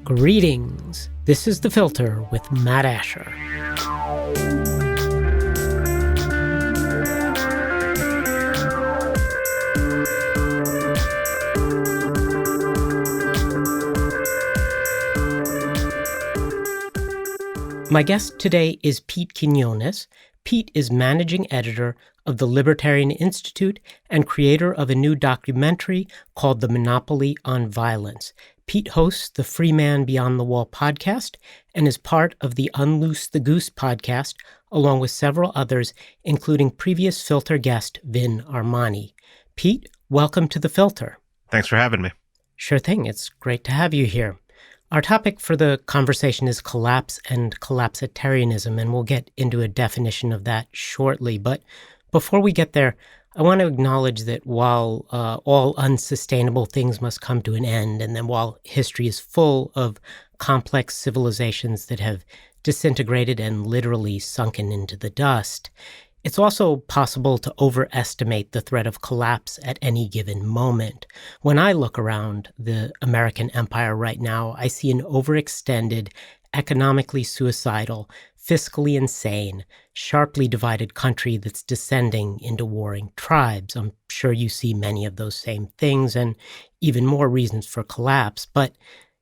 Greetings. This is The Filter with Matt Asher. My guest today is Pete Quiñones. Pete is managing editor of the Libertarian Institute and creator of a new documentary called The Monopoly on Violence. Pete hosts the Free Man Beyond the Wall podcast and is part of the Unloose the Goose podcast, along with several others, including previous Filter guest Vin Armani. Pete, welcome to The Filter. Thanks for having me. Sure thing. It's great to have you here. Our topic for the conversation is collapse and collapsitarianism, and we'll get into a definition of that shortly. But before we get there, I want to acknowledge that while all unsustainable things must come to an end, and then while history is full of complex civilizations that have disintegrated and literally sunken into the dust, it's also possible to overestimate the threat of collapse at any given moment. When I look around the American empire right now, I see an overextended, economically suicidal, fiscally insane, sharply divided country that's descending into warring tribes. I'm sure you see many of those same things and even more reasons for collapse. But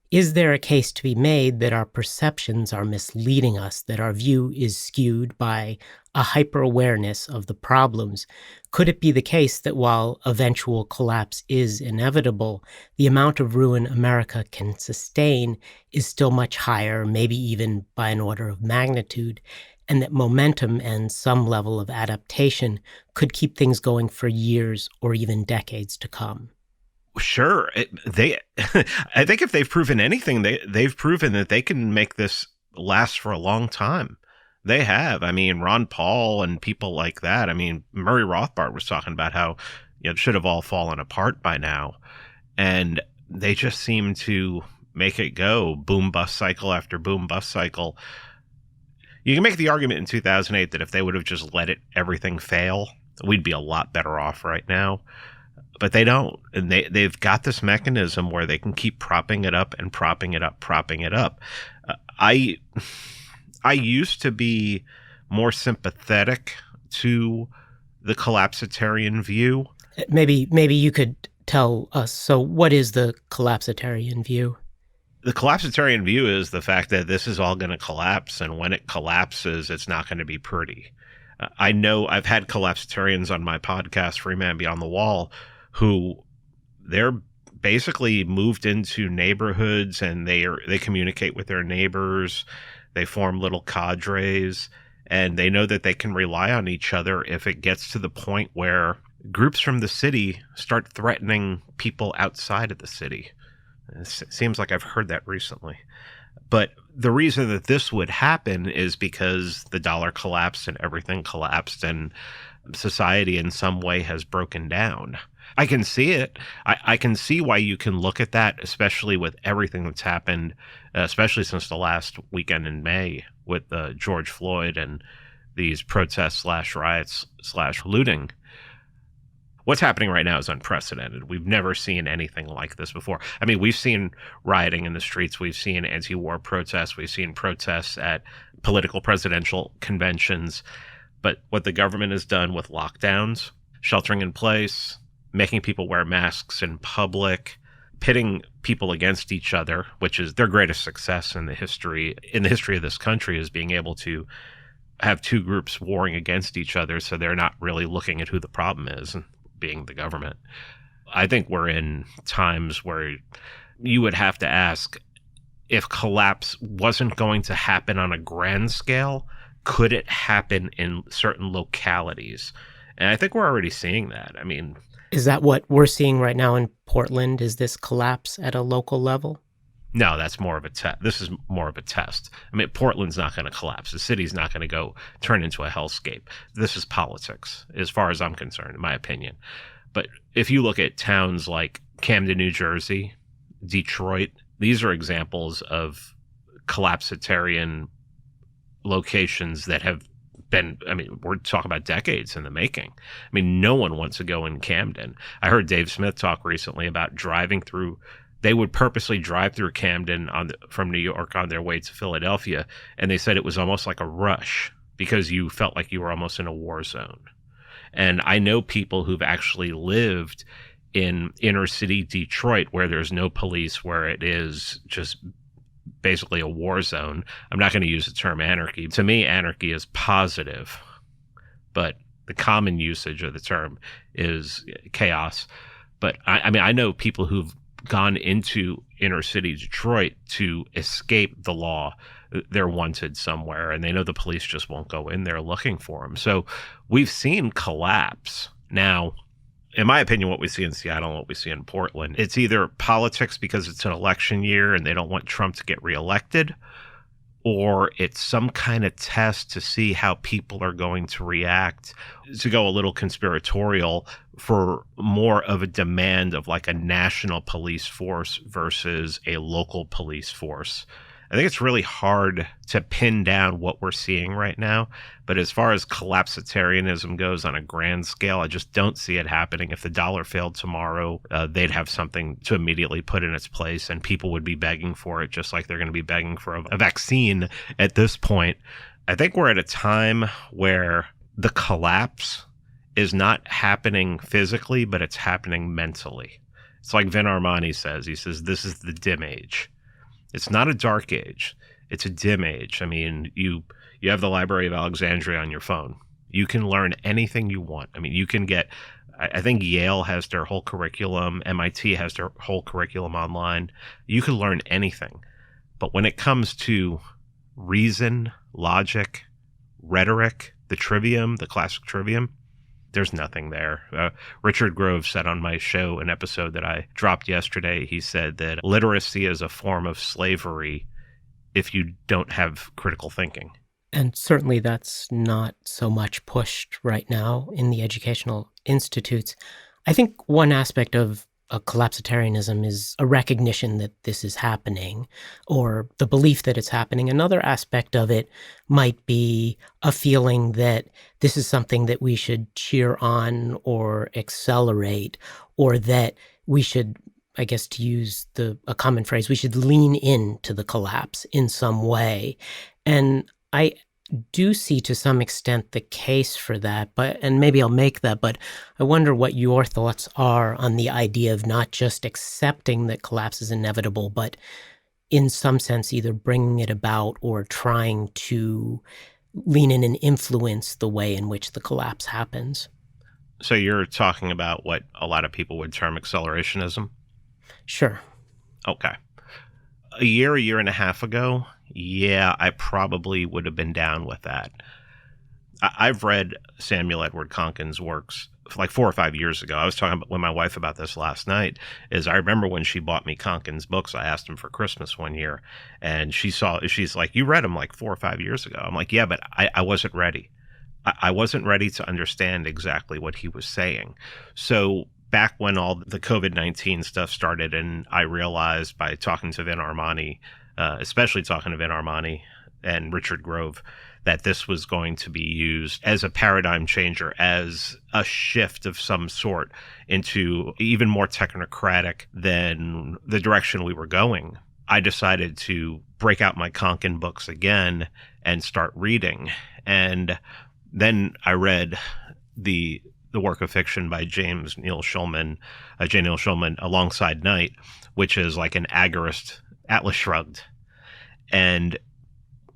is there a case to be made that our perceptions are misleading us, that our view is skewed by a hyper-awareness of the problems? Could it be the case that while eventual collapse is inevitable, the amount of ruin America can sustain is still much higher, maybe even by an order of magnitude, and that momentum and some level of adaptation could keep things going for years or even decades to come? Sure. I think if they've proven anything, they've proven that they can make this last for a long time. They have. I mean, Ron Paul and people like that. I mean, Murray Rothbard was talking about how it should have all fallen apart by now. And they just seem to make it go boom bust cycle after boom bust cycle. You can make the argument in 2008 that if they would have just let everything fail, we'd be a lot better off right now. But they don't. And they've got this mechanism where they can keep propping it up and propping it up, propping it up. I used to be more sympathetic to the collapsitarian view. Maybe you could tell us, so what is the collapsitarian view? The collapsitarian view is the fact that this is all going to collapse, and when it collapses, it's not going to be pretty. I know I've had collapsitarians on my podcast, Free Man Beyond the Wall, who they're basically moved into neighborhoods and they communicate with their neighbors. They form little cadres, and they know that they can rely on each other if it gets to the point where groups from the city start threatening people outside of the city. It seems like I've heard that recently. But the reason that this would happen is because the dollar collapsed and everything collapsed and society in some way has broken down. I can see it. I can see why you can look at that, especially with everything that's happened, especially since the last weekend in May with George Floyd and these protests / riots / looting. What's happening right now is unprecedented. We've never seen anything like this before. I mean, we've seen rioting in the streets. We've seen anti-war protests. We've seen protests at political presidential conventions. But what the government has done with lockdowns, sheltering in place, making people wear masks in public, pitting people against each other, which is their greatest success in the history of this country, is being able to have two groups warring against each other so they're not really looking at who the problem is, being the government. I think we're in times where you would have to ask, if collapse wasn't going to happen on a grand scale, could it happen in certain localities? And I think we're already seeing that. I mean, is that what we're seeing right now in Portland? Is this collapse at a local level? No, that's more of a test. This is more of a test. I mean, Portland's not going to collapse. The city's not going to go turn into a hellscape. This is politics, as far as I'm concerned, in my opinion. But if you look at towns like Camden, New Jersey, Detroit, these are examples of collapsitarian locations that have been, I mean, we're talking about decades in the making. I mean, no one wants to go in Camden. I heard Dave Smith talk recently about driving through They would purposely drive through Camden from New York on their way to Philadelphia, and they said it was almost like a rush because you felt like you were almost in a war zone. And I know people who've actually lived in inner city Detroit where there's no police, where it is just basically a war zone. I'm not going to use the term anarchy. To me, anarchy is positive, but the common usage of the term is chaos. But I mean, I know people who've gone into inner city Detroit to escape the law. They're wanted somewhere, and they know the police just won't go in there looking for them. So we've seen collapse. Now, in my opinion, what we see in Seattle and what we see in Portland, it's either politics because it's an election year and they don't want Trump to get reelected, or it's some kind of test to see how people are going to react, to go a little conspiratorial, for more of a demand of like a national police force versus a local police force. I think it's really hard to pin down what we're seeing right now. But as far as collapsitarianism goes on a grand scale, I just don't see it happening. If the dollar failed tomorrow, they'd have something to immediately put in its place, and people would be begging for it, just like they're going to be begging for a vaccine at this point. I think we're at a time where the collapse is not happening physically, but it's happening mentally. It's like Vin Armani says. He says, this is the dim age. It's not a dark age. It's a dim age. I mean, you have the Library of Alexandria on your phone. You can learn anything you want. I mean, you can get, I think Yale has their whole curriculum. MIT has their whole curriculum online. You can learn anything. But when it comes to reason, logic, rhetoric, the trivium, the classic trivium, there's nothing there. Richard Grove said on my show, an episode that I dropped yesterday, he said that literacy is a form of slavery if you don't have critical thinking. And certainly that's not so much pushed right now in the educational institutes. I think one aspect of collapsitarianism is a recognition that this is happening, or the belief that it's happening. Another aspect of it might be a feeling that this is something that we should cheer on or accelerate, or that we should, I guess to use a common phrase, we should lean into the collapse in some way. And I do see to some extent the case for that, and maybe I'll make that, but I wonder what your thoughts are on the idea of not just accepting that collapse is inevitable, but in some sense either bringing it about or trying to lean in and influence the way in which the collapse happens. So you're talking about what a lot of people would term accelerationism? Sure. Okay. A year and a half ago, yeah, I probably would have been down with that. I've read Samuel Edward Konkin's works like 4 or 5 years ago. I was talking with my wife about this last night. I remember when she bought me Konkin's books, I asked him for Christmas one year, and she's like, you read them like 4 or 5 years ago. I'm like, yeah, but I wasn't ready. I wasn't ready to understand exactly what he was saying. So back when all the COVID-19 stuff started, and I realized by talking to Vin Armani, especially talking to Vin Armani and Richard Grove, that this was going to be used as a paradigm changer, as a shift of some sort into even more technocratic than the direction we were going. I decided to break out my Konkin books again and start reading. And then I read the work of fiction by J. Neil Schulman, Alongside Night, which is like an agorist Atlas Shrugged. And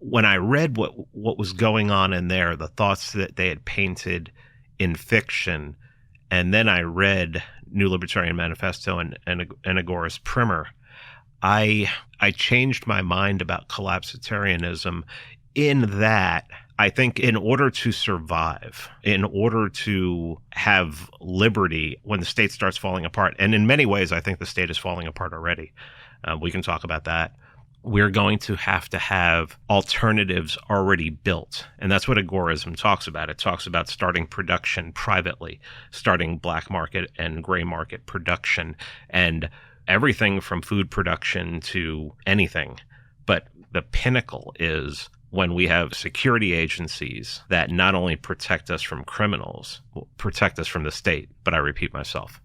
when I read what was going on in there, the thoughts that they had painted in fiction, and then I read New Libertarian Manifesto and Agorist Primer, I changed my mind about collapsitarianism, in that I think in order to survive, in order to have liberty when the state starts falling apart, and in many ways I think the state is falling apart already, we can talk about that, we're going to have alternatives already built. And that's what agorism talks about. It talks about starting production privately, starting black market and gray market production, and everything from food production to anything. But the pinnacle is when we have security agencies that not only protect us from criminals, protect us from the state, but I repeat myself,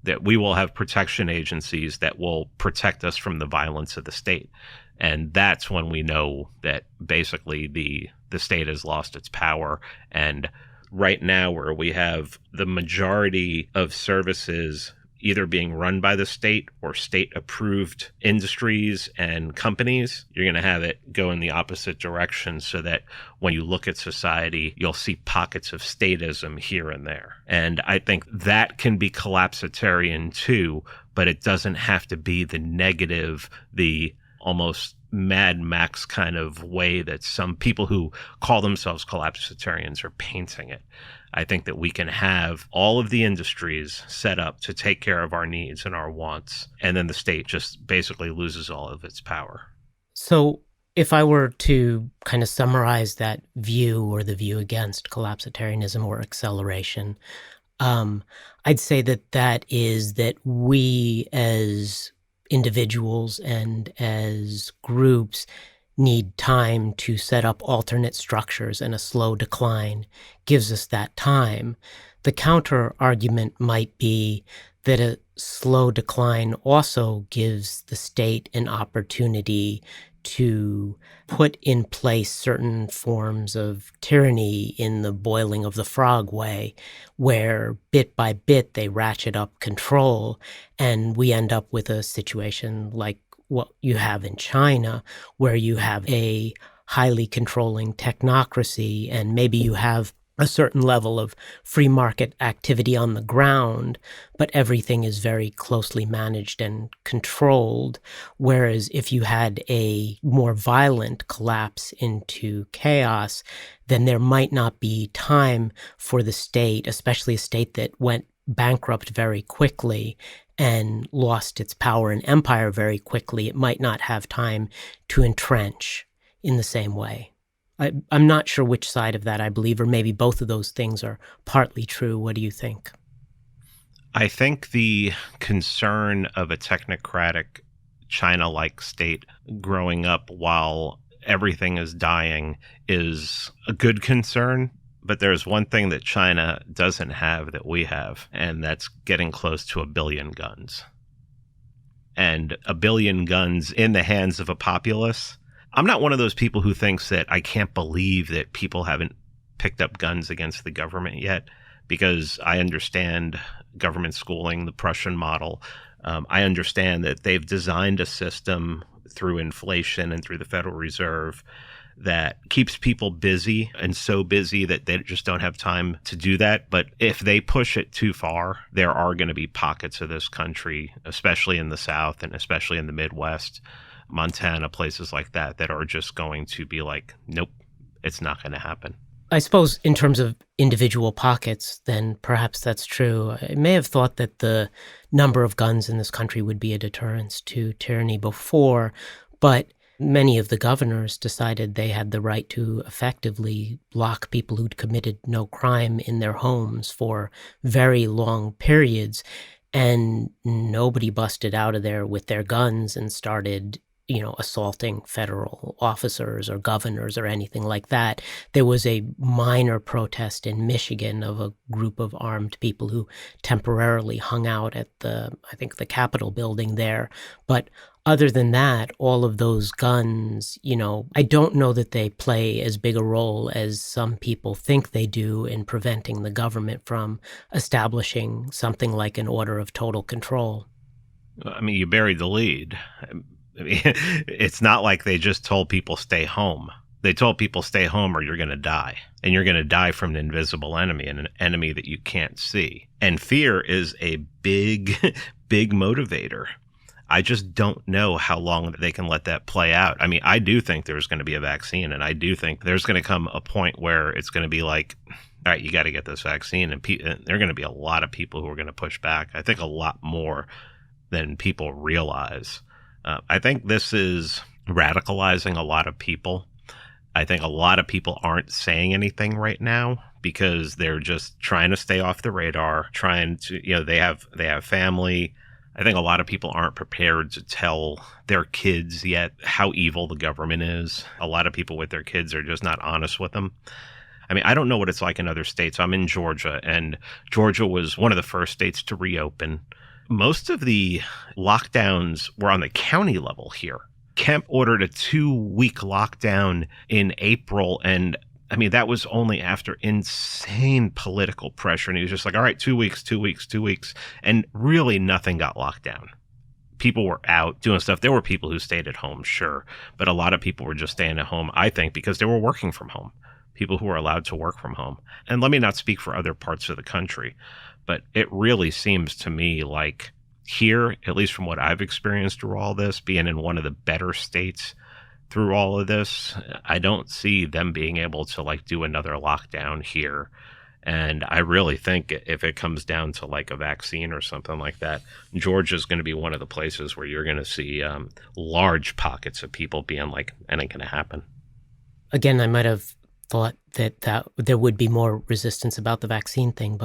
that we will have protection agencies that will protect us from the violence of the state. And that's when we know that basically the state has lost its power. And right now, where we have the majority of services either being run by the state or state-approved industries and companies, you're going to have it go in the opposite direction, so that when you look at society, you'll see pockets of statism here and there. And I think that can be collapsitarian too, but it doesn't have to be the negative, the almost Mad Max kind of way that some people who call themselves collapsitarians are painting it. I think that we can have all of the industries set up to take care of our needs and our wants, and then the state just basically loses all of its power. So if I were to kind of summarize that view, or the view against collapsitarianism or acceleration, I'd say that is that we as individuals and as groups need time to set up alternate structures, and a slow decline gives us that time. The counter argument might be that a slow decline also gives the state an opportunity to put in place certain forms of tyranny in the boiling of the frog way, where bit by bit they ratchet up control, and we end up with a situation like what you have in China, where you have a highly controlling technocracy, and maybe you have a certain level of free market activity on the ground, but everything is very closely managed and controlled. Whereas if you had a more violent collapse into chaos, then there might not be time for the state, especially a state that went bankrupt very quickly and lost its power and empire very quickly. It might not have time to entrench in the same way. I'm not sure which side of that I believe, or maybe both of those things are partly true. What do you think? I think the concern of a technocratic China-like state growing up while everything is dying is a good concern. But there's one thing that China doesn't have that we have, and that's getting close to 1 billion guns. And 1 billion guns in the hands of a populace. I'm not one of those people who thinks that I can't believe that people haven't picked up guns against the government yet, because I understand government schooling, the Prussian model. I understand that they've designed a system through inflation and through the Federal Reserve that keeps people busy, and so busy that they just don't have time to do that. But if they push it too far, there are going to be pockets of this country, especially in the South and especially in the Midwest, Montana, places like that, that are just going to be like, nope, it's not going to happen. I suppose in terms of individual pockets, then perhaps that's true. I may have thought that the number of guns in this country would be a deterrence to tyranny before, but many of the governors decided they had the right to effectively lock people who'd committed no crime in their homes for very long periods, and nobody busted out of there with their guns and started assaulting federal officers or governors or anything like that. There was a minor protest in Michigan of a group of armed people who temporarily hung out at the Capitol building there. But other than that, all of those guns, I don't know that they play as big a role as some people think they do in preventing the government from establishing something like an order of total control. I mean, you buried the lead. I mean, it's not like they just told people stay home. They told people stay home or you're going to die. And you're going to die from an invisible enemy, and an enemy that you can't see. And fear is a big, big motivator. I just don't know how long they can let that play out. I mean, I do think there's going to be a vaccine, and I do think there's going to come a point where it's going to be like, all right, you got to get this vaccine. And there are going to be a lot of people who are going to push back. I think a lot more than people realize. I think this is radicalizing a lot of people. I think a lot of people aren't saying anything right now because they're just trying to stay off the radar, trying to, they have family. I think a lot of people aren't prepared to tell their kids yet how evil the government is. A lot of people with their kids are just not honest with them. I mean, I don't know what it's like in other states. I'm in Georgia, and Georgia was one of the first states to reopen. Most of the lockdowns were on the county level here. Kemp ordered a 2-week lockdown in April, and I mean, that was only after insane political pressure. And he was just like, all right, 2 weeks, 2 weeks, 2 weeks. And really nothing got locked down. People were out doing stuff. There were people who stayed at home, sure. But a lot of people were just staying at home, I think, because they were working from home. People who were allowed to work from home. And let me not speak for other parts of the country, but it really seems to me like here, at least from what I've experienced through all this, being in one of the better states through all of this, I don't see them being able to like do another lockdown here. And I really think if it comes down to like a vaccine or something like that, Georgia is going to be one of the places where you're going to see large pockets of people being like, it ain't going to happen. Again, I might have thought that there would be more resistance about the vaccine thing,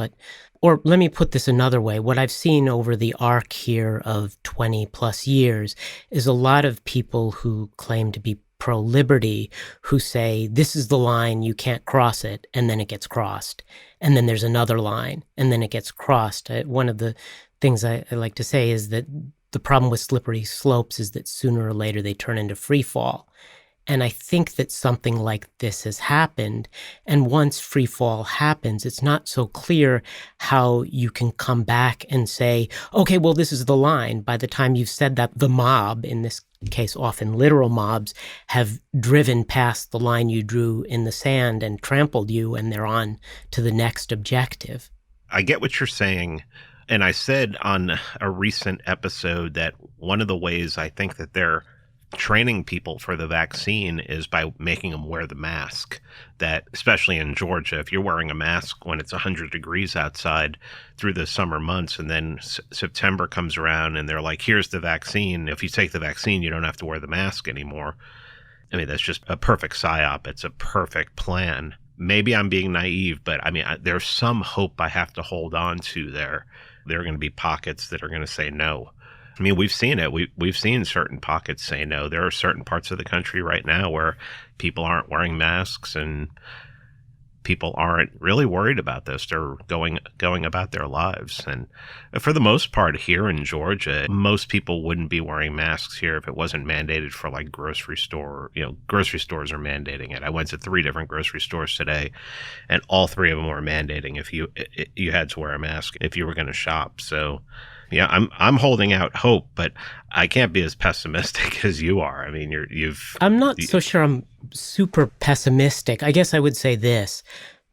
or let me put this another way. What I've seen over the arc here of 20 plus years is a lot of people who claim to be pro-liberty who say, this is the line, you can't cross it, and then it gets crossed. And then there's another line, and then it gets crossed. One of the things I like to say is that the problem with slippery slopes is that sooner or later they turn into free fall. And I think that something like this has happened. And once free fall happens, it's not so clear how you can come back and say, okay, well, this is the line. By the time you've said that, the mob, in this case, often literal mobs, have driven past the line you drew in the sand and trampled you, and they're on to the next objective. I get what you're saying. And I said on a recent episode that one of the ways I think that they're training people for the vaccine is by making them wear the mask. That, especially in Georgia, if you're wearing a mask when it's 100 degrees outside through the summer months, and then September comes around and they're like, here's the vaccine. If you take the vaccine, you don't have to wear the mask anymore. I mean, that's just a perfect psyop. It's a perfect plan. Maybe I'm being naive, but I mean, there's some hope I have to hold on to there. There are going to be pockets that are going to say no. I mean, we've seen it. We've seen certain pockets say no. There are certain parts of the country right now where people aren't wearing masks and people aren't really worried about this. They're going about their lives. And for the most part here in Georgia, most people wouldn't be wearing masks here if it wasn't mandated for like grocery store. Grocery stores are mandating it. I went to 3 different grocery stores today, and all 3 of them were mandating if you had to wear a mask if you were going to shop. So yeah, I'm holding out hope, but I can't be as pessimistic as you are. I mean, I'm not so sure I'm super pessimistic. I guess I would say this,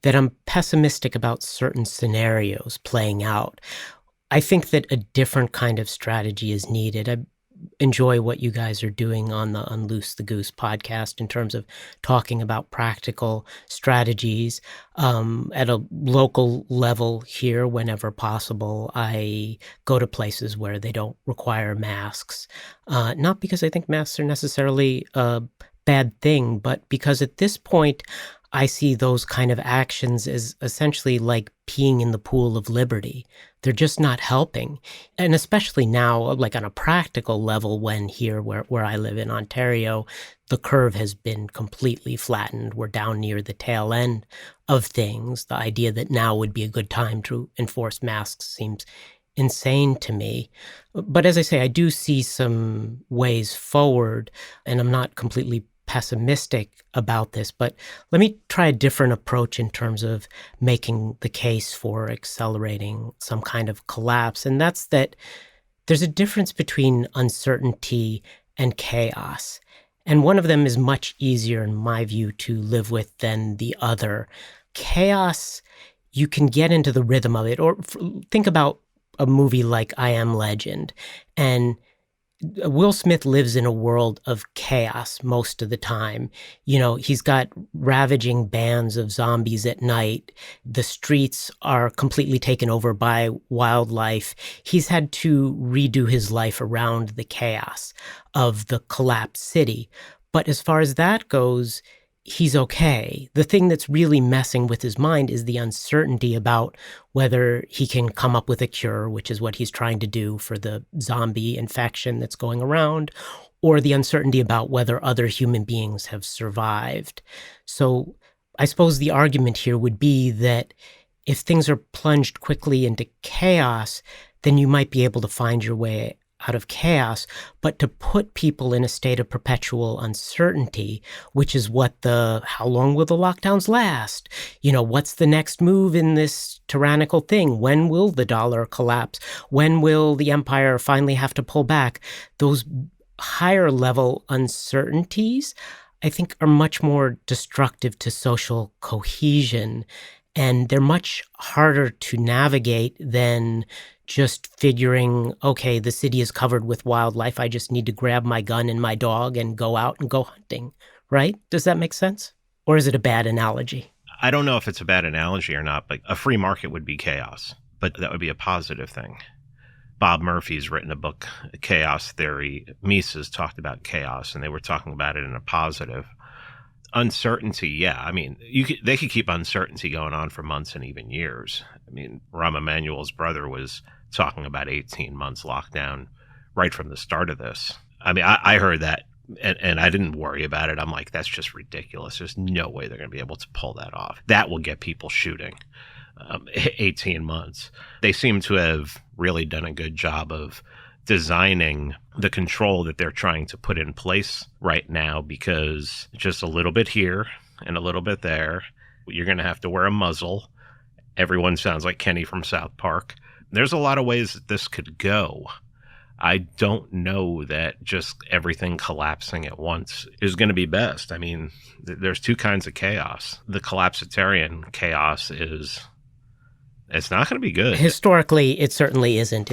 that I'm pessimistic about certain scenarios playing out. I think that a different kind of strategy is needed. I enjoy what you guys are doing on the Unloose the Goose podcast in terms of talking about practical strategies at a local level here. Whenever possible, I go to places where they don't require masks, not because I think masks are necessarily a bad thing, but because at this point I see those kind of actions as essentially like peeing in the pool of liberty. They're just not helping. And especially now, like on a practical level, when here where I live in Ontario, the curve has been completely flattened. We're down near the tail end of things. The idea that now would be a good time to enforce masks seems insane to me. But as I say, I do see some ways forward, and I'm not completely pessimistic about this, but let me try a different approach in terms of making the case for accelerating some kind of collapse. And that's that there's a difference between uncertainty and chaos. And one of them is much easier, in my view, to live with than the other. Chaos, you can get into the rhythm of it. Or think about a movie like I Am Legend, and Will Smith lives in a world of chaos most of the time. He's got ravaging bands of zombies at night. The streets are completely taken over by wildlife. He's had to redo his life around the chaos of the collapsed city. But as far as that goes, he's okay. The thing that's really messing with his mind is the uncertainty about whether he can come up with a cure, which is what he's trying to do for the zombie infection that's going around, or the uncertainty about whether other human beings have survived. So I suppose the argument here would be that if things are plunged quickly into chaos, then you might be able to find your way out of chaos. But to put people in a state of perpetual uncertainty, which is what how long will the lockdowns last? What's the next move in this tyrannical thing? When will the dollar collapse? When will the empire finally have to pull back? Those higher level uncertainties, I think, are much more destructive to social cohesion. And they're much harder to navigate than just figuring, okay, the city is covered with wildlife. I just need to grab my gun and my dog and go out and go hunting, right? Does that make sense? Or is it a bad analogy? I don't know if it's a bad analogy or not, but a free market would be chaos. But that would be a positive thing. Bob Murphy's written a book, Chaos Theory. Mises talked about chaos, and they were talking about it in a positive. Uncertainty, yeah. I mean, they could keep uncertainty going on for months and even years. I mean, Rahm Emanuel's brother was talking about 18 months lockdown right from the start of this. I mean, I heard that, and I didn't worry about it. I'm like, that's just ridiculous. There's no way they're going to be able to pull that off. That will get people shooting. 18 months. They seem to have really done a good job of designing the control that they're trying to put in place right now, because just a little bit here and a little bit there, you're going to have to wear a muzzle. Everyone sounds like Kenny from South Park. There's a lot of ways that this could go. I don't know that just everything collapsing at once is going to be best. I mean, there's two kinds of chaos. The collapsitarian chaos it's not going to be good. Historically, it certainly isn't.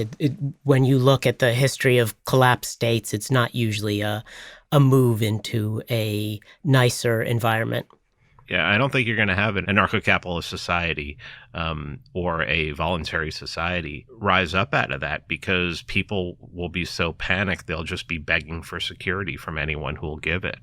When you look at the history of collapsed states, it's not usually a move into a nicer environment. Yeah, I don't think you're going to have an anarcho-capitalist society or a voluntary society rise up out of that, because people will be so panicked they'll just be begging for security from anyone who will give it.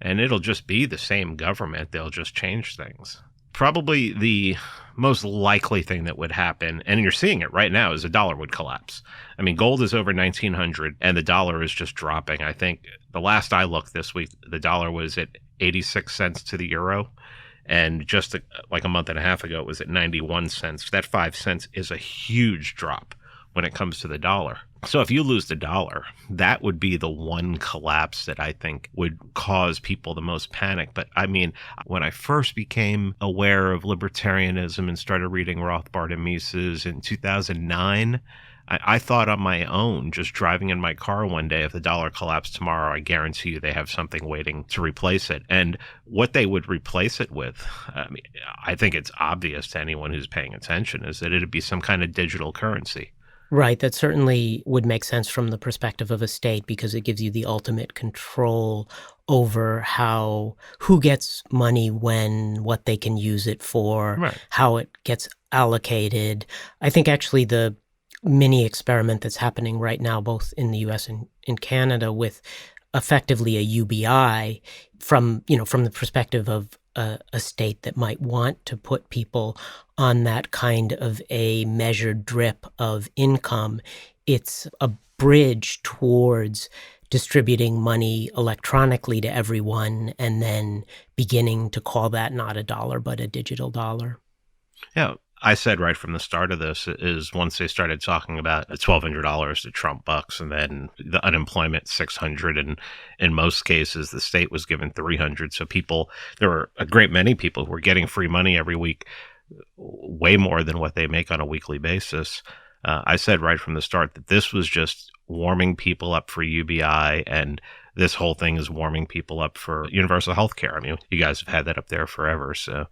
And it'll just be the same government. They'll just change things. Probably the most likely thing that would happen, and you're seeing it right now, is the dollar would collapse. I mean, gold is over 1,900 and the dollar is just dropping. I think the last I looked this week, the dollar was at 86 cents to the euro. And just like a month and a half ago, it was at 91 cents. That 5 cents is a huge drop when it comes to the dollar. So if you lose the dollar, that would be the one collapse that I think would cause people the most panic. But I mean, when I first became aware of libertarianism and started reading Rothbard and Mises in 2009, I thought on my own, just driving in my car one day, if the dollar collapsed tomorrow, I guarantee you they have something waiting to replace it. And what they would replace it with, I mean, I think it's obvious to anyone who's paying attention, is that it'd be some kind of digital currency. Right. That certainly would make sense from the perspective of a state, because it gives you the ultimate control over who gets money when, what they can use it for, Right. how it gets allocated. I think actually the mini experiment that's happening right now, both in the US and in Canada, with effectively a UBI from the perspective of a state that might want to put people on that kind of a measured drip of income. It's a bridge towards distributing money electronically to everyone and then beginning to call that not a dollar, but a digital dollar. Yeah. I said right from the start of this is once they started talking about $1,200 to Trump bucks, and then the unemployment $600, and in most cases the state was given $300. So there were a great many people who were getting free money every week, way more than what they make on a weekly basis. I said right from the start that this was just warming people up for UBI, and this whole thing is warming people up for universal health care. I mean, you guys have had that up there forever, so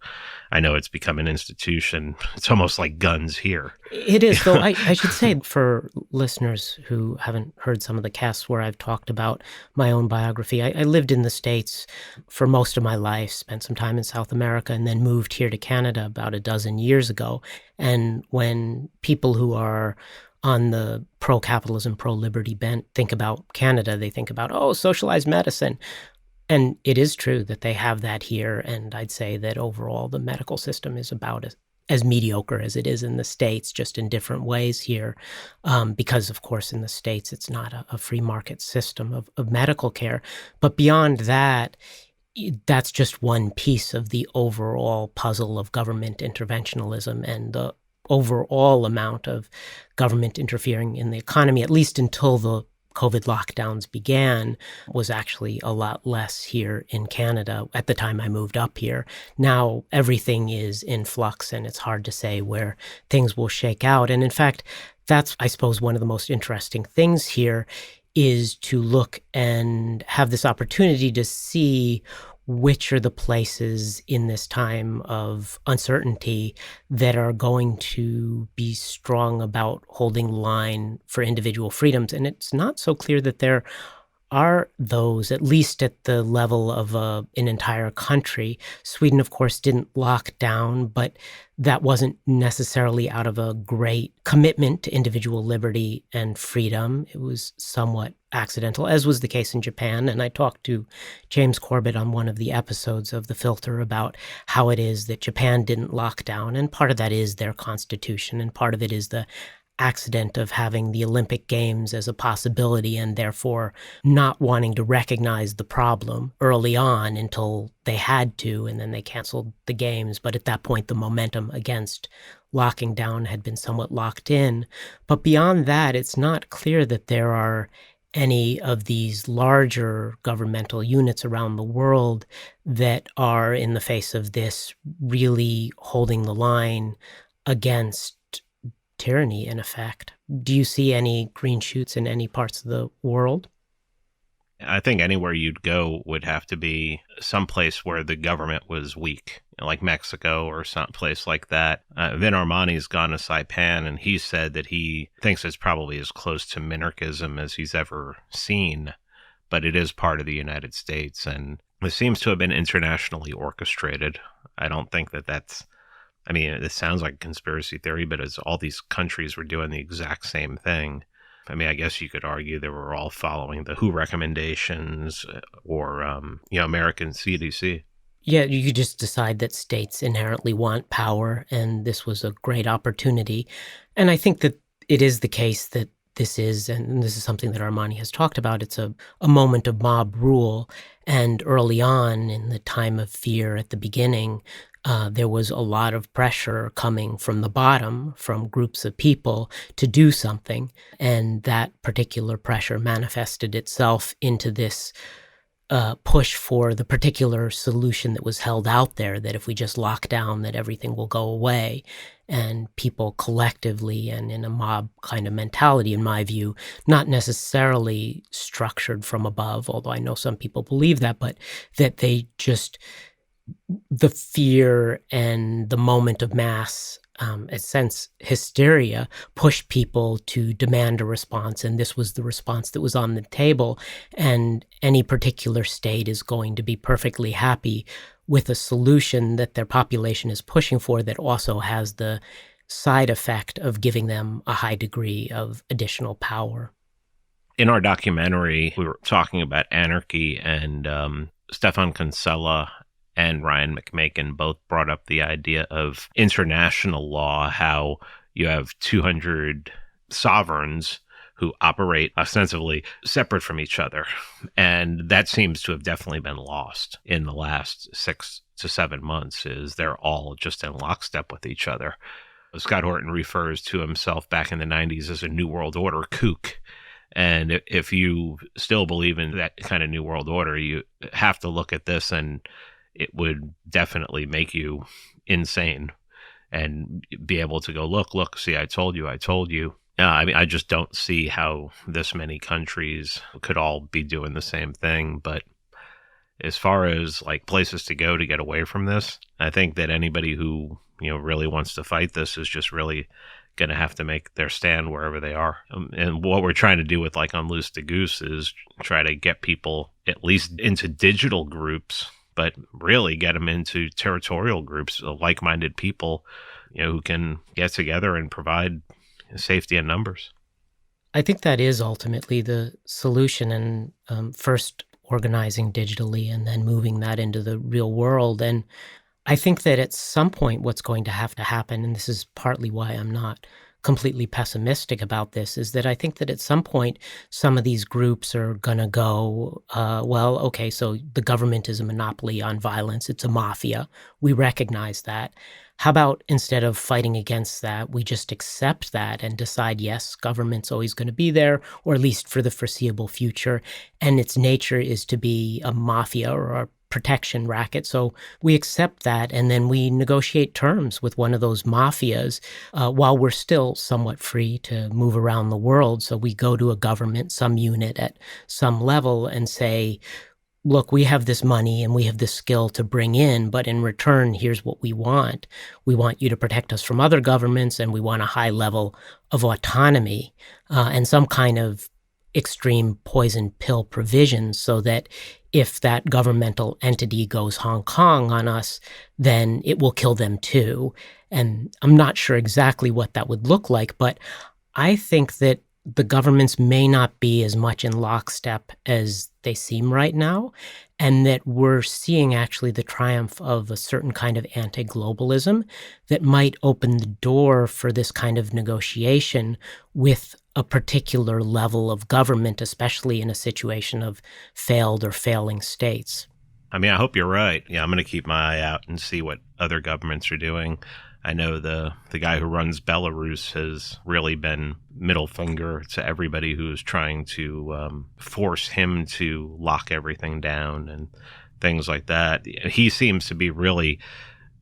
I know it's become an institution. It's almost like guns here. It is, though. I should say, for listeners who haven't heard some of the casts where I've talked about my own biography, I lived in the States for most of my life, spent some time in South America, and then moved here to Canada about a dozen years ago. And when people who are on the pro-capitalism, pro-liberty bent think about Canada, they think about, socialized medicine. And it is true that they have that here. And I'd say that overall the medical system is about as mediocre as it is in the States, just in different ways here. Because, of course, in the States, it's not a free market system of medical care. But beyond that, that's just one piece of the overall puzzle of government interventionism and the overall amount of government interfering in the economy, at least until the COVID lockdowns began, was actually a lot less here in Canada at the time I moved up here. Now everything is in flux, and it's hard to say where things will shake out. And in fact, that's, I suppose, one of the most interesting things here is to look and have this opportunity to see which are the places in this time of uncertainty that are going to be strong about holding line for individual freedoms. And it's not so clear that there are those, at least at the level of an entire country. Sweden, of course, didn't lock down, but that wasn't necessarily out of a great commitment to individual liberty and freedom. It was somewhat accidental, as was the case in Japan. And I talked to James Corbett on one of the episodes of The Filter about how it is that Japan didn't lock down. And part of that is their constitution, and part of it is the accident of having the Olympic Games as a possibility and therefore not wanting to recognize the problem early on until they had to, and then they canceled the games. But at that point, the momentum against locking down had been somewhat locked in. But beyond that, it's not clear that there are any of these larger governmental units around the world that are, in the face of this, really holding the line against tyranny, in effect. Do you see any green shoots in any parts of the world? I think anywhere you'd go would have to be someplace where the government was weak, like Mexico or some place like that. Vin Armani's gone to Saipan, and he said that he thinks it's probably as close to minarchism as he's ever seen, but it is part of the United States, and it seems to have been internationally orchestrated. I don't think that that's, I mean, it sounds like a conspiracy theory, but as all these countries were doing the exact same thing. I mean, I guess you could argue they were all following the WHO recommendations or, American CDC. Yeah, you could just decide that states inherently want power, and this was a great opportunity. And I think that it is the case that this is, and this is something that Armani has talked about, it's a moment of mob rule. And early on, in the time of fear at the beginning, there was a lot of pressure coming from the bottom, from groups of people, to do something. And that particular pressure manifested itself into this push for the particular solution that was held out there, that if we just lock down, that everything will go away. And people collectively and in a mob kind of mentality, in my view, not necessarily structured from above, although I know some people believe that, but that they just, the fear and the moment of mass, a sense hysteria, pushed people to demand a response, and this was the response that was on the table. And any particular state is going to be perfectly happy with a solution that their population is pushing for that also has the side effect of giving them a high degree of additional power. In our documentary, we were talking about anarchy, and Stefan Kinsella and Ryan McMakin both brought up the idea of international law, how you have 200 sovereigns who operate ostensibly separate from each other. And that seems to have definitely been lost in the last 6 to 7 months, is they're all just in lockstep with each other. Scott Horton refers to himself back in the 90s as a New World Order kook. And if you still believe in that kind of New World Order, you have to look at this, and it would definitely make you insane and be able to go, look, see, I told you. I mean, I just don't see how this many countries could all be doing the same thing. But as far as like places to go to get away from this, I think that anybody who, really wants to fight this is just really going to have to make their stand wherever they are. And what we're trying to do with like Unloose the Goose is try to get people at least into digital groups, but really get them into territorial groups of like-minded people, who can get together and provide safety in numbers. I think that is ultimately the solution, and first organizing digitally and then moving that into the real world. And I think that at some point what's going to have to happen, and this is partly why I'm not completely pessimistic about this is that I think that at some point, some of these groups are going to go, well, okay, so the government is a monopoly on violence. It's a mafia. We recognize that. How about instead of fighting against that, we just accept that and decide, yes, government's always going to be there, or at least for the foreseeable future. And its nature is to be a mafia or a protection racket. So we accept that, and then we negotiate terms with one of those mafias while we're still somewhat free to move around the world. So we go to a government, some unit at some level, and say, look, we have this money and we have this skill to bring in, but in return, here's what we want. We want you to protect us from other governments, and we want a high level of autonomy and some kind of extreme poison pill provisions so that if that governmental entity goes Hong Kong on us, then it will kill them too. And I'm not sure exactly what that would look like, but I think that the governments may not be as much in lockstep as they seem right now, and that we're seeing actually the triumph of a certain kind of anti-globalism that might open the door for this kind of negotiation with a particular level of government, especially in a situation of failed or failing states. I mean, I hope you're right. Yeah, I'm going to keep my eye out and see what other governments are doing. I know the guy who runs Belarus has really been middle finger to everybody who's trying to force him to lock everything down and things like that. He seems to be really,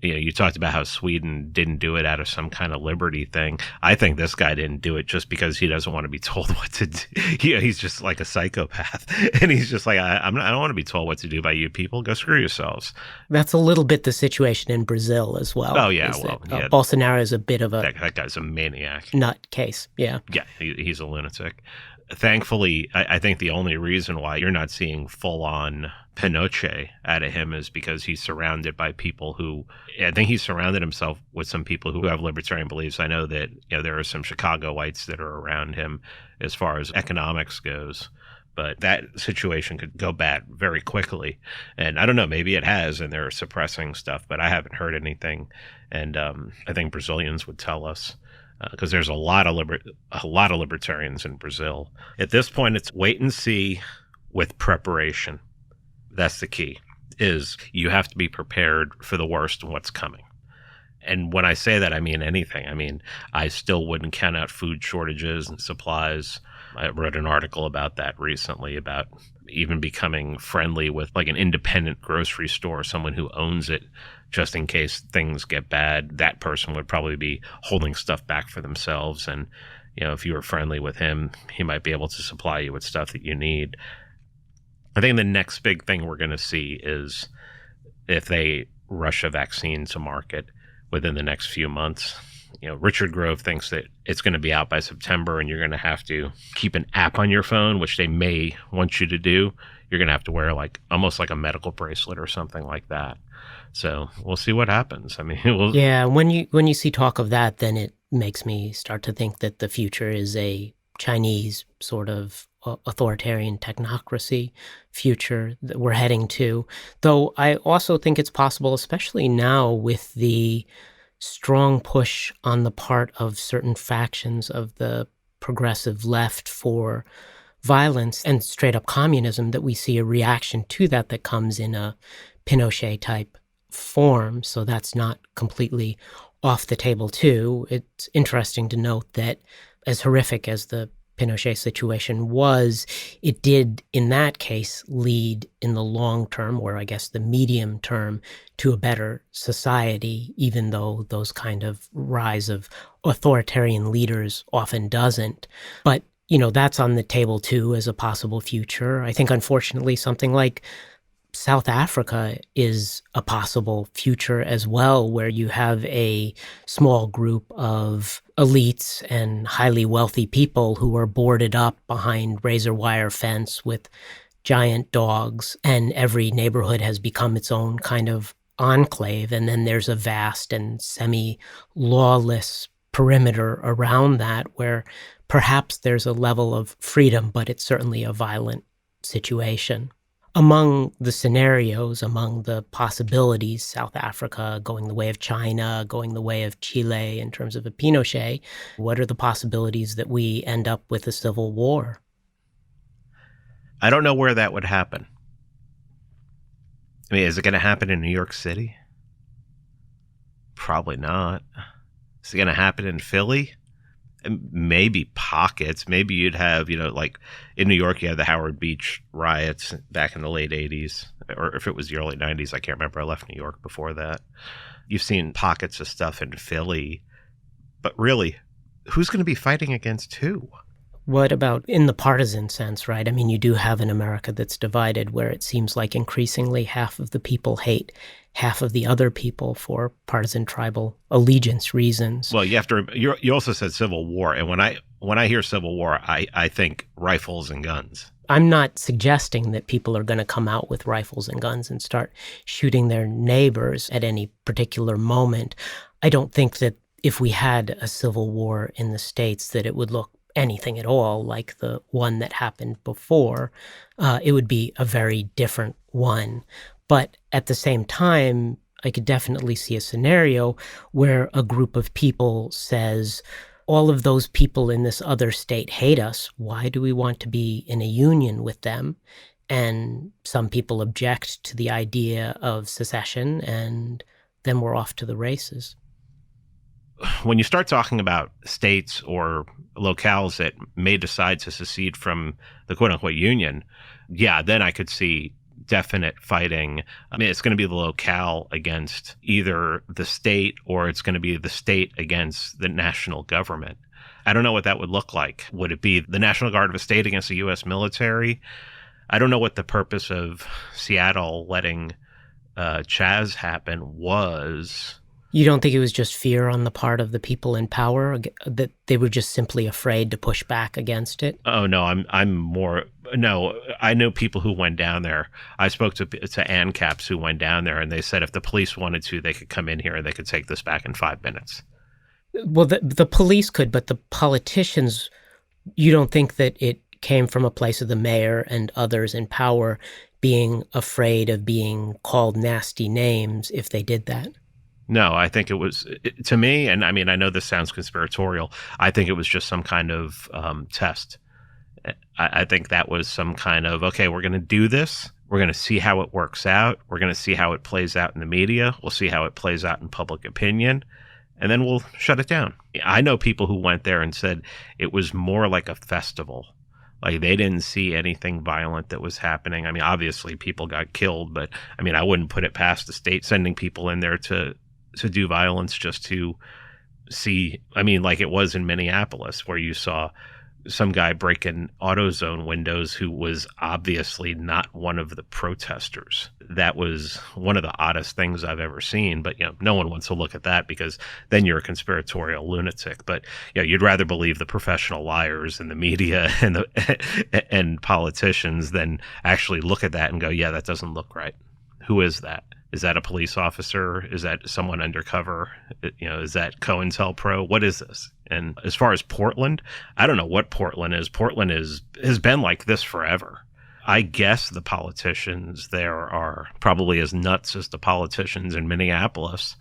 you talked about how Sweden didn't do it out of some kind of liberty thing. I think this guy didn't do it just because he doesn't want to be told what to do. He's just like a psychopath. And he's just like, I don't want to be told what to do by you people. Go screw yourselves. That's a little bit the situation in Brazil as well. Oh, yeah. Bolsonaro is a bit of a... That guy's a maniac. Nutcase, yeah. Yeah, he's a lunatic. Thankfully, I think the only reason why you're not seeing full-on Pinochet out of him is because he's surrounded by people who, I think he's surrounded himself with some people who have libertarian beliefs. I know that there are some Chicagoites that are around him as far as economics goes, but that situation could go bad very quickly. And I don't know, maybe it has, and they're suppressing stuff, but I haven't heard anything. And I think Brazilians would tell us. Because there's a lot of libertarians in Brazil. At this point, it's wait and see with preparation. That's the key, is you have to be prepared for the worst and what's coming. And when I say that, I mean anything. I mean, I still wouldn't count out food shortages and supplies. I wrote an article about that recently, about even becoming friendly with like an independent grocery store, someone who owns it, just in case things get bad. That person would probably be holding stuff back for themselves. And, if you were friendly with him, he might be able to supply you with stuff that you need. I think the next big thing we're going to see is if they rush a vaccine to market within the next few months. Richard Grove thinks that it's going to be out by September, and you're going to have to keep an app on your phone, which they may want you to do. You're going to have to wear almost like a medical bracelet or something like that. So we'll see what happens. I mean, yeah, when you see talk of that, then it makes me start to think that the future is a Chinese sort of authoritarian technocracy future that we're heading to. Though I also think it's possible, especially now with the strong push on the part of certain factions of the progressive left for violence and straight up communism, that we see a reaction to that comes in a Pinochet type form. So that's not completely off the table too. It's interesting to note that as horrific as the Pinochet situation was, it did in that case lead in the long term, or I guess the medium term, to a better society, even though those kind of rise of authoritarian leaders often doesn't. But that's on the table too as a possible future. I think unfortunately something like South Africa is a possible future as well, where you have a small group of elites and highly wealthy people who are boarded up behind razor wire fence with giant dogs, and every neighborhood has become its own kind of enclave. And then there's a vast and semi-lawless perimeter around that where perhaps there's a level of freedom, but it's certainly a violent situation. Among the scenarios, among the possibilities, South Africa going the way of China, going the way of Chile in terms of a Pinochet, what are the possibilities that we end up with a civil war? I don't know where that would happen. I mean, is it going to happen in New York City? Probably not. Is it going to happen in Philly? Maybe pockets. Maybe you'd have, like in New York, you had the Howard Beach riots back in the late 80s, or if it was the early 90s, I can't remember. I left New York before that. You've seen pockets of stuff in Philly, but really, who's going to be fighting against who? What about in the partisan sense, right? I mean, you do have an America that's divided where it seems like increasingly half of the people hate half of the other people for partisan tribal allegiance reasons. Well, you also said civil war, and when I hear civil war, I think rifles and guns. I'm not suggesting that people are going to come out with rifles and guns and start shooting their neighbors at any particular moment. I don't think that if we had a civil war in the States that it would look anything at all like the one that happened before. It would be a very different one. But at the same time, I could definitely see a scenario where a group of people says, all of those people in this other state hate us. Why do we want to be in a union with them? And some people object to the idea of secession, and then we're off to the races. When you start talking about states or locales that may decide to secede from the quote-unquote union, yeah, then I could see definite fighting. I mean, it's going to be the locale against either the state, or it's going to be the state against the national government. I don't know what that would look like. Would it be the National Guard of a state against the U.S. military? I don't know what the purpose of Seattle letting Chaz happen was. You don't think it was just fear on the part of the people in power, that they were just simply afraid to push back against it? Oh, no, I'm more... No, I know people who went down there. I spoke to ANCAPs who went down there, and they said if the police wanted to, they could come in here and they could take this back in 5 minutes. Well, the police could, but the politicians, you don't think that it came from a place of the mayor and others in power being afraid of being called nasty names if they did that? No, I think it was, to me, and I mean, I know this sounds conspiratorial, I think it was just some kind of test. I think that was some kind of, okay, we're going to do this. We're going to see how it works out. We're going to see how it plays out in the media. We'll see how it plays out in public opinion. And then we'll shut it down. I know people who went there and said it was more like a festival. Like, they didn't see anything violent that was happening. I mean, obviously people got killed, but I mean, I wouldn't put it past the state sending people in there to do violence just to see. I mean, like it was in Minneapolis, where you saw some guy breaking AutoZone windows who was obviously not one of the protesters. That was one of the oddest things I've ever seen. But, no one wants to look at that because then you're a conspiratorial lunatic. But, you'd rather believe the professional liars in the media and and politicians than actually look at that and go, yeah, that doesn't look right. Who is that? Is that a police officer? Is that someone undercover? Is that COINTELPRO? What is this? And as far as Portland, I don't know what Portland is. Portland has been like this forever. I guess the politicians there are probably as nuts as the politicians in Minneapolis.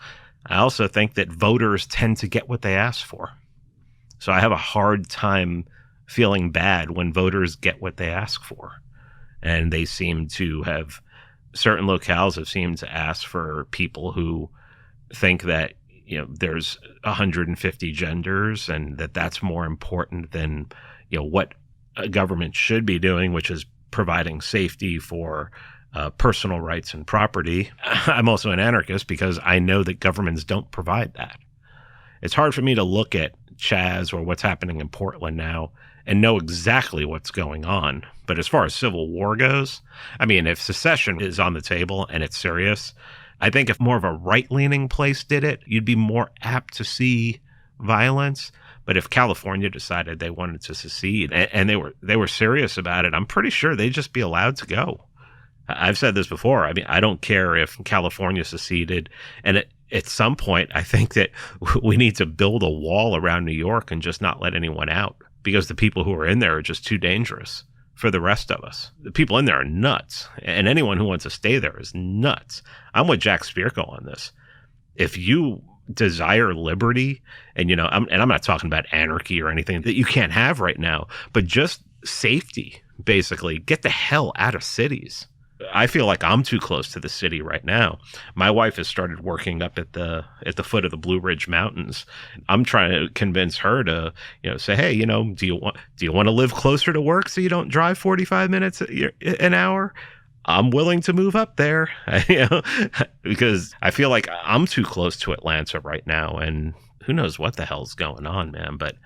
I also think that voters tend to get what they ask for. So I have a hard time feeling bad when voters get what they ask for. And they seem to have... Certain locales have seemed to ask for people who think that, there's 150 genders and that's more important than, what a government should be doing, which is providing safety for personal rights and property. I'm also an anarchist because I know that governments don't provide that. It's hard for me to look at Chaz or what's happening in Portland now and know exactly what's going on. But as far as civil war goes, I mean, if secession is on the table and it's serious, I think if more of a right-leaning place did it, you'd be more apt to see violence. But if California decided they wanted to secede and they were serious about it, I'm pretty sure they'd just be allowed to go. I've said this before. I mean, I don't care if California seceded. And at some point, I think that we need to build a wall around New York and just not let anyone out, because the people who are in there are just too dangerous. for the rest of us. The people in there are nuts, and anyone who wants to stay there is nuts. I'm with Jack Spirko on this. If you desire liberty, and I'm not talking about anarchy or anything that you can't have right now, but just safety, basically, get the hell out of cities. I feel like I'm too close to the city right now. My wife has started working up at the foot of the Blue Ridge Mountains. I'm trying to convince her to, say, hey, do you want to live closer to work so you don't drive 45 minutes an hour? I'm willing to move up there, because I feel like I'm too close to Atlanta right now, and who knows what the hell's going on, man. But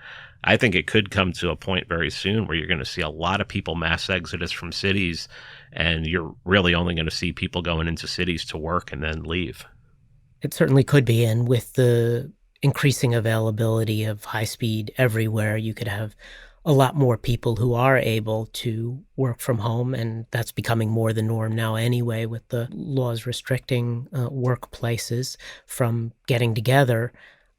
I think it could come to a point very soon where you're going to see a lot of people mass exodus from cities, and you're really only going to see people going into cities to work and then leave. It certainly could be. And with the increasing availability of high speed everywhere, you could have a lot more people who are able to work from home. And that's becoming more the norm now anyway, with the laws restricting workplaces from getting together.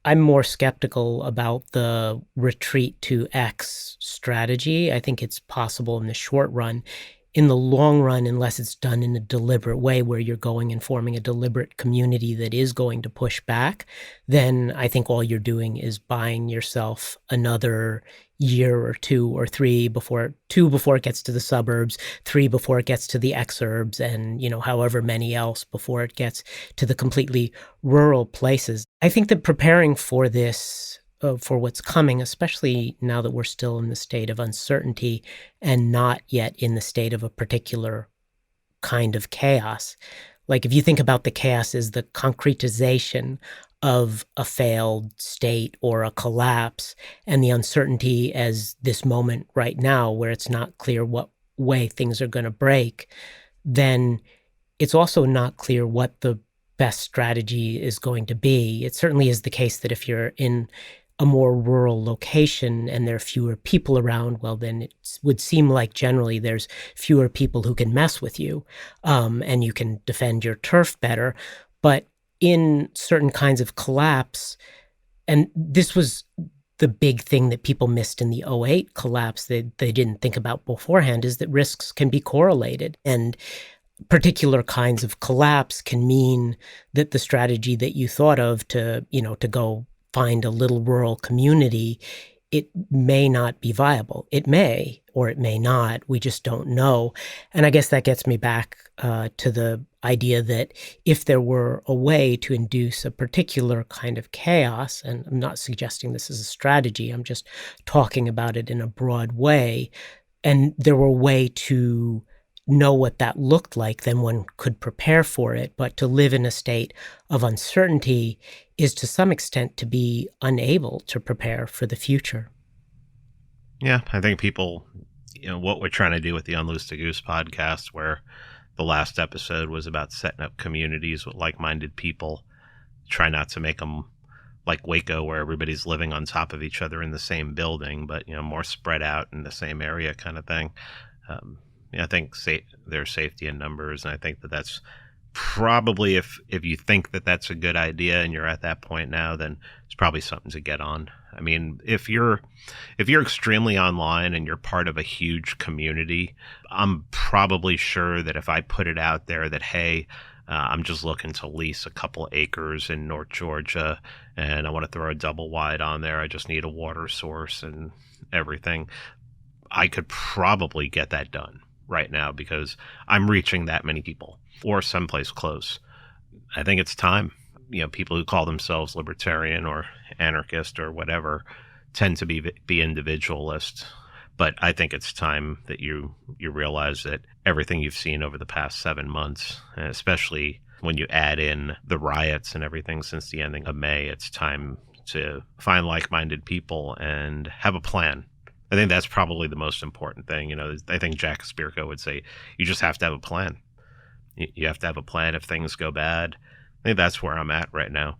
I'm more skeptical about the retreat to X strategy. I think it's possible in the short run. In the long run, unless it's done in a deliberate way where you're going and forming a deliberate community that is going to push back, then I think all you're doing is buying yourself another year or 2 or 3 before it gets to the suburbs, 3 before it gets to the exurbs, and however many else before it gets to the completely rural places. I think that preparing for this, for what's coming, especially now that we're still in the state of uncertainty and not yet in the state of a particular kind of chaos. Like, if you think about the chaos as the concretization of a failed state or a collapse, and the uncertainty as this moment right now where it's not clear what way things are going to break, then it's also not clear what the best strategy is going to be. It certainly is the case that if you're in a more rural location and there are fewer people around, well, then it would seem like generally there's fewer people who can mess with you, and you can defend your turf better. But in certain kinds of collapse, and this was the big thing that people missed in the '08 collapse that they didn't think about beforehand, is that risks can be correlated. And particular kinds of collapse can mean that the strategy that you thought of to go find a little rural community, it may not be viable. It may, or it may not. We just don't know. And I guess that gets me back to the idea that if there were a way to induce a particular kind of chaos, and I'm not suggesting this is a strategy, I'm just talking about it in a broad way, and there were a way to know what that looked like, then one could prepare for it. But to live in a state of uncertainty is to some extent to be unable to prepare for the future. Yeah, I think people, what we're trying to do with the Unloose the Goose podcast, where the last episode was about setting up communities with like-minded people, try not to make them like Waco, where everybody's living on top of each other in the same building, but, more spread out in the same area kind of thing. I think there's safety in numbers, and I think that's probably, if you think that that's a good idea and you're at that point now, then it's probably something to get on. I mean, if you're extremely online and you're part of a huge community, I'm probably sure that if I put it out there that, hey, I'm just looking to lease a couple acres in North Georgia, and I want to throw a double wide on there, I just need a water source and everything, I could probably get that done right now because I'm reaching that many people, or someplace close. I think it's time. People who call themselves libertarian or anarchist or whatever tend to be individualist. But I think it's time that you realize that everything you've seen over the past 7 months, especially when you add in the riots and everything since the ending of May, it's time to find like-minded people and have a plan. I think that's probably the most important thing. I think Jack Spirko would say, you just have to have a plan. You have to have a plan if things go bad. I think that's where I'm at right now.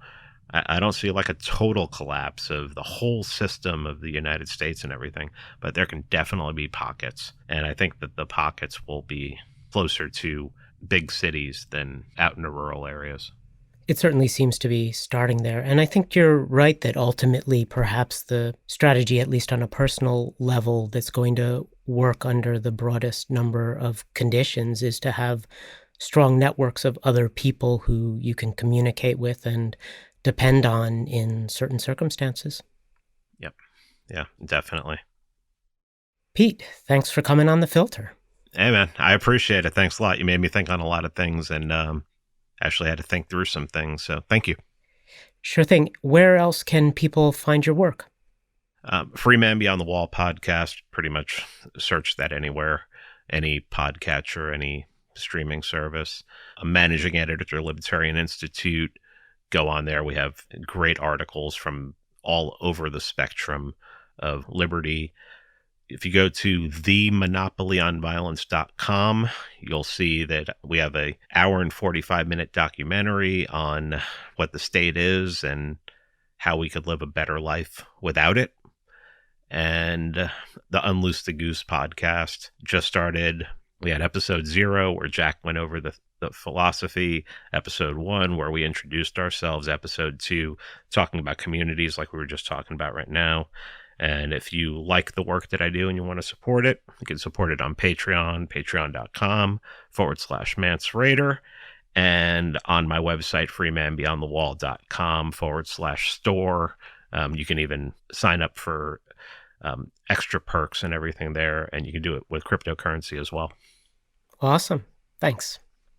I don't see like a total collapse of the whole system of the United States and everything, but there can definitely be pockets. And I think that the pockets will be closer to big cities than out in the rural areas. It certainly seems to be starting there. And I think you're right that ultimately perhaps the strategy, at least on a personal level, that's going to work under the broadest number of conditions is to have strong networks of other people who you can communicate with and depend on in certain circumstances. Yep. Yeah, definitely. Pete, thanks for coming on The Filter. Hey, man, I appreciate it. Thanks a lot. You made me think on a lot of things and actually had to think through some things. So thank you. Sure thing. Where else can people find your work? Free Man Beyond the Wall podcast. Pretty much search that anywhere, any podcatcher, any streaming service. I'm managing editor, Libertarian Institute. Go on there. We have great articles from all over the spectrum of liberty. If you go to themonopolyonviolence.com, you'll see that we have a hour and 45-minute documentary on what the state is and how we could live a better life without it. And the Unloose the Goose podcast just started. We had episode 0 where Jack went over the philosophy, episode 1 where we introduced ourselves, episode 2 talking about communities like we were just talking about right now. And if you like the work that I do and you want to support it, you can support it on Patreon, patreon.com/Mance Raider, and on my website, freemanbeyondthewall.com/store. You can even sign up for extra perks and everything there, and you can do it with cryptocurrency as well. Awesome. Thanks.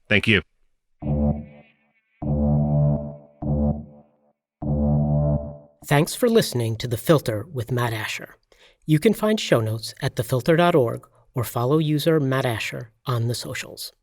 Thank you. Thanks for listening to The Filter with Matt Asher. You can find show notes at thefilter.org or follow user Matt Asher on the socials.